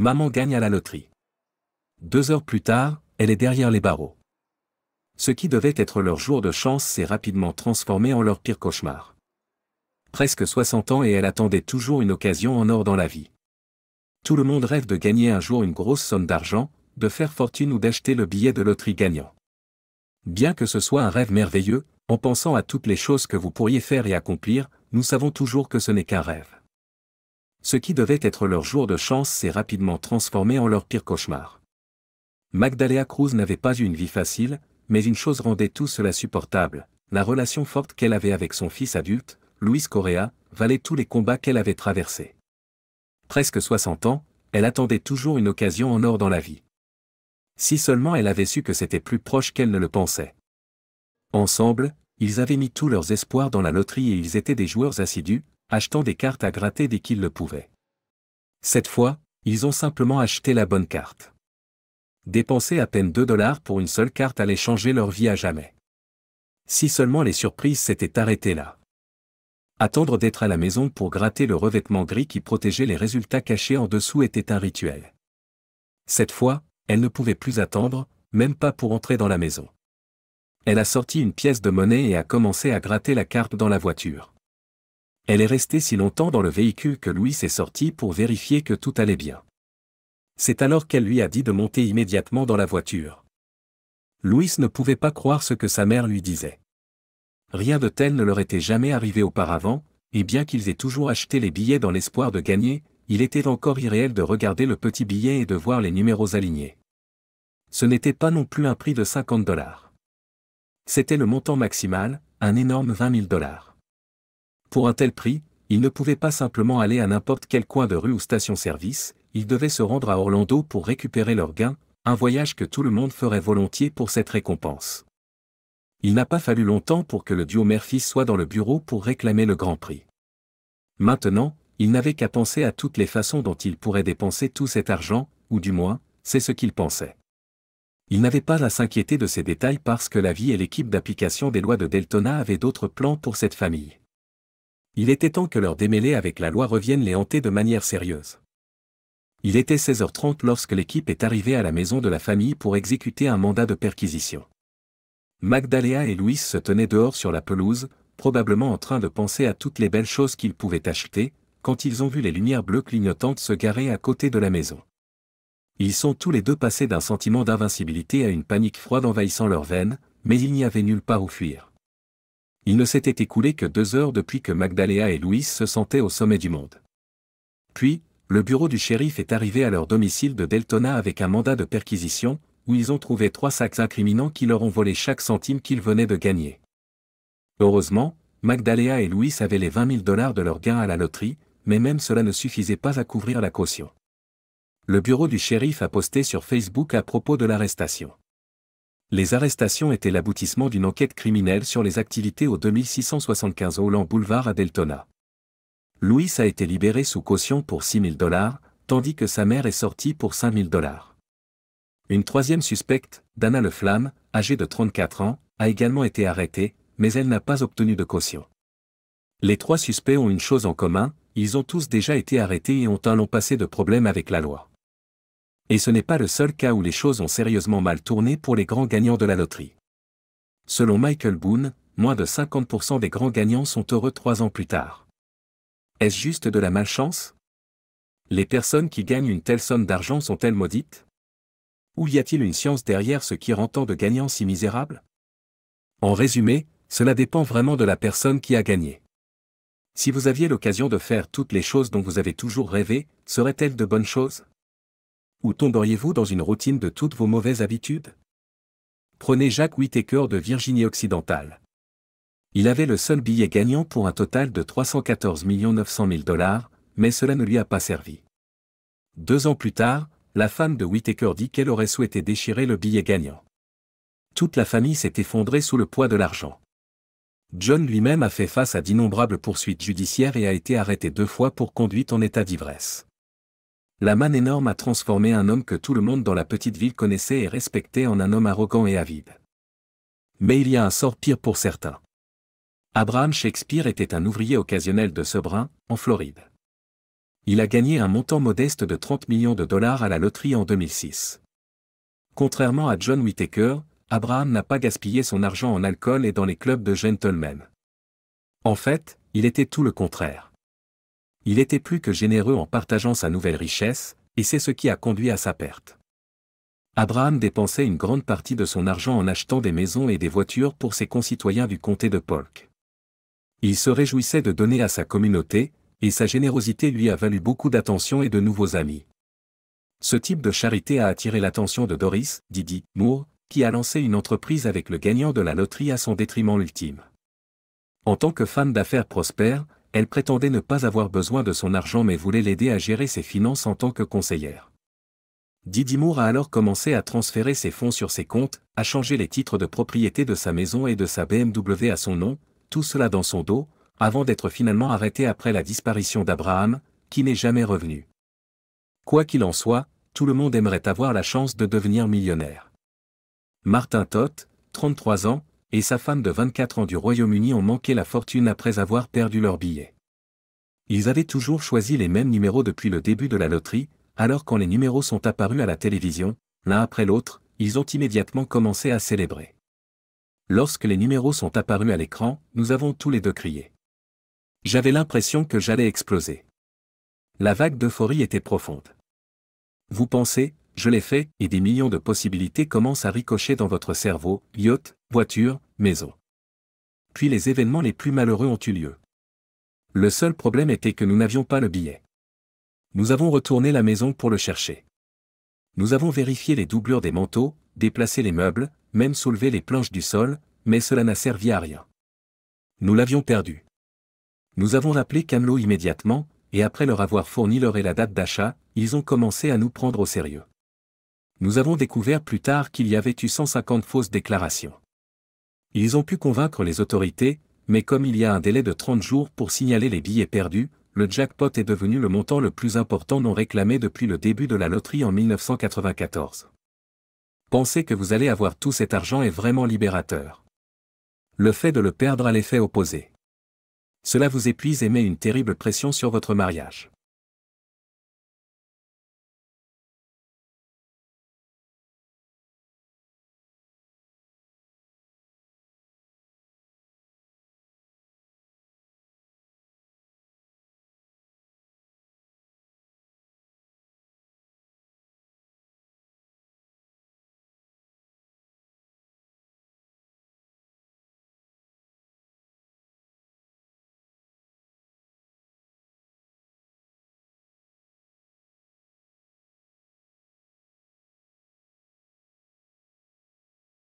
Maman gagne à la loterie. 2 heures plus tard, elle est derrière les barreaux. Ce qui devait être leur jour de chance s'est rapidement transformé en leur pire cauchemar. Presque 60 ans et elle attendait toujours une occasion en or dans la vie. Tout le monde rêve de gagner un jour une grosse somme d'argent, de faire fortune ou d'acheter le billet de loterie gagnant. Bien que ce soit un rêve merveilleux, en pensant à toutes les choses que vous pourriez faire et accomplir, nous savons toujours que ce n'est qu'un rêve. Ce qui devait être leur jour de chance s'est rapidement transformé en leur pire cauchemar. Magdalena Cruz n'avait pas eu une vie facile, mais une chose rendait tout cela supportable, la relation forte qu'elle avait avec son fils adulte, Luis Correa, valait tous les combats qu'elle avait traversés. Presque 60 ans, elle attendait toujours une occasion en or dans la vie. Si seulement elle avait su que c'était plus proche qu'elle ne le pensait. Ensemble, ils avaient mis tous leurs espoirs dans la loterie et ils étaient des joueurs assidus, achetant des cartes à gratter dès qu'ils le pouvaient. Cette fois, ils ont simplement acheté la bonne carte. Dépenser à peine $2 pour une seule carte allait changer leur vie à jamais. Si seulement les surprises s'étaient arrêtées là. Attendre d'être à la maison pour gratter le revêtement gris qui protégeait les résultats cachés en dessous était un rituel. Cette fois, elle ne pouvait plus attendre, même pas pour entrer dans la maison. Elle a sorti une pièce de monnaie et a commencé à gratter la carte dans la voiture. Elle est restée si longtemps dans le véhicule que Luis est sorti pour vérifier que tout allait bien. C'est alors qu'elle lui a dit de monter immédiatement dans la voiture. Luis ne pouvait pas croire ce que sa mère lui disait. Rien de tel ne leur était jamais arrivé auparavant, et bien qu'ils aient toujours acheté les billets dans l'espoir de gagner, il était encore irréel de regarder le petit billet et de voir les numéros alignés. Ce n'était pas non plus un prix de $50. C'était le montant maximal, un énorme $20 000. Pour un tel prix, ils ne pouvaient pas simplement aller à n'importe quel coin de rue ou station-service, ils devaient se rendre à Orlando pour récupérer leur gain, un voyage que tout le monde ferait volontiers pour cette récompense. Il n'a pas fallu longtemps pour que le duo mère-fils soit dans le bureau pour réclamer le grand prix. Maintenant, ils n'avaient qu'à penser à toutes les façons dont ils pourraient dépenser tout cet argent, ou du moins, c'est ce qu'ils pensaient. Ils n'avaient pas à s'inquiéter de ces détails parce que la vie et l'équipe d'application des lois de Deltona avaient d'autres plans pour cette famille. Il était temps que leur démêlés avec la loi reviennent les hanter de manière sérieuse. Il était 16h30 lorsque l'équipe est arrivée à la maison de la famille pour exécuter un mandat de perquisition. Magdalena et Luis se tenaient dehors sur la pelouse, probablement en train de penser à toutes les belles choses qu'ils pouvaient acheter, quand ils ont vu les lumières bleues clignotantes se garer à côté de la maison. Ils sont tous les deux passés d'un sentiment d'invincibilité à une panique froide envahissant leurs veines, mais il n'y avait nulle part où fuir. Il ne s'était écoulé que 2 heures depuis que Magdalena et Luis se sentaient au sommet du monde. Puis, le bureau du shérif est arrivé à leur domicile de Deltona avec un mandat de perquisition, où ils ont trouvé 3 sacs incriminants qui leur ont volé chaque centime qu'ils venaient de gagner. Heureusement, Magdalena et Luis avaient les $20 000 de leur gain à la loterie, mais même cela ne suffisait pas à couvrir la caution. Le bureau du shérif a posté sur Facebook à propos de l'arrestation. Les arrestations étaient l'aboutissement d'une enquête criminelle sur les activités au 2675 Holland Boulevard à Deltona. Luis a été libéré sous caution pour $6 000, tandis que sa mère est sortie pour $5 000. Une troisième suspecte, Dana Leflamme, âgée de 34 ans, a également été arrêtée, mais elle n'a pas obtenu de caution. Les 3 suspects ont une chose en commun, ils ont tous déjà été arrêtés et ont un long passé de problèmes avec la loi. Et ce n'est pas le seul cas où les choses ont sérieusement mal tourné pour les grands gagnants de la loterie. Selon Michael Boone, moins de 50% des grands gagnants sont heureux 3 ans plus tard. Est-ce juste de la malchance? Les personnes qui gagnent une telle somme d'argent sont-elles maudites? Ou y a-t-il une science derrière ce qui rend tant de gagnants si misérables? En résumé, cela dépend vraiment de la personne qui a gagné. Si vous aviez l'occasion de faire toutes les choses dont vous avez toujours rêvé, seraient-elles de bonnes choses? Ou tomberiez-vous dans une routine de toutes vos mauvaises habitudes? Prenez Jack Whittaker de Virginie-Occidentale. Il avait le seul billet gagnant pour un total de $314 900 000, mais cela ne lui a pas servi. 2 ans plus tard, la femme de Whittaker dit qu'elle aurait souhaité déchirer le billet gagnant. Toute la famille s'est effondrée sous le poids de l'argent. John lui-même a fait face à d'innombrables poursuites judiciaires et a été arrêté 2 fois pour conduite en état d'ivresse. La manne énorme a transformé un homme que tout le monde dans la petite ville connaissait et respectait en un homme arrogant et avide. Mais il y a un sort pire pour certains. Abraham Shakespeare était un ouvrier occasionnel de Sebring, en Floride. Il a gagné un montant modeste de 30 millions de dollars à la loterie en 2006. Contrairement à John Whittaker, Abraham n'a pas gaspillé son argent en alcool et dans les clubs de gentlemen. En fait, il était tout le contraire. Il était plus que généreux en partageant sa nouvelle richesse, et c'est ce qui a conduit à sa perte. Abraham dépensait une grande partie de son argent en achetant des maisons et des voitures pour ses concitoyens du comté de Polk. Il se réjouissait de donner à sa communauté, et sa générosité lui a valu beaucoup d'attention et de nouveaux amis. Ce type de charité a attiré l'attention de Doris, Didi Moore, qui a lancé une entreprise avec le gagnant de la loterie à son détriment ultime. En tant que femme d'affaires prospère, elle prétendait ne pas avoir besoin de son argent mais voulait l'aider à gérer ses finances en tant que conseillère. Didi Moore a alors commencé à transférer ses fonds sur ses comptes, à changer les titres de propriété de sa maison et de sa BMW à son nom, tout cela dans son dos, avant d'être finalement arrêté après la disparition d'Abraham, qui n'est jamais revenu. Quoi qu'il en soit, tout le monde aimerait avoir la chance de devenir millionnaire. Martin Toth, 33 ans, et sa femme de 24 ans du Royaume-Uni ont manqué la fortune après avoir perdu leur billet. Ils avaient toujours choisi les mêmes numéros depuis le début de la loterie, alors quand les numéros sont apparus à la télévision, l'un après l'autre, ils ont immédiatement commencé à célébrer. Lorsque les numéros sont apparus à l'écran, nous avons tous les deux crié. J'avais l'impression que j'allais exploser. La vague d'euphorie était profonde. Vous pensez, je l'ai fait, et des millions de possibilités commencent à ricocher dans votre cerveau, yacht, voiture, maison. Puis les événements les plus malheureux ont eu lieu. Le seul problème était que nous n'avions pas le billet. Nous avons retourné la maison pour le chercher. Nous avons vérifié les doublures des manteaux, déplacé les meubles, même soulevé les planches du sol, mais cela n'a servi à rien. Nous l'avions perdu. Nous avons appelé Camelot immédiatement, et après leur avoir fourni l'heure et la date d'achat, ils ont commencé à nous prendre au sérieux. Nous avons découvert plus tard qu'il y avait eu 150 fausses déclarations. Ils ont pu convaincre les autorités, mais comme il y a un délai de 30 jours pour signaler les billets perdus, le jackpot est devenu le montant le plus important non réclamé depuis le début de la loterie en 1994. Penser que vous allez avoir tout cet argent est vraiment libérateur. Le fait de le perdre a l'effet opposé. Cela vous épuise et met une terrible pression sur votre mariage.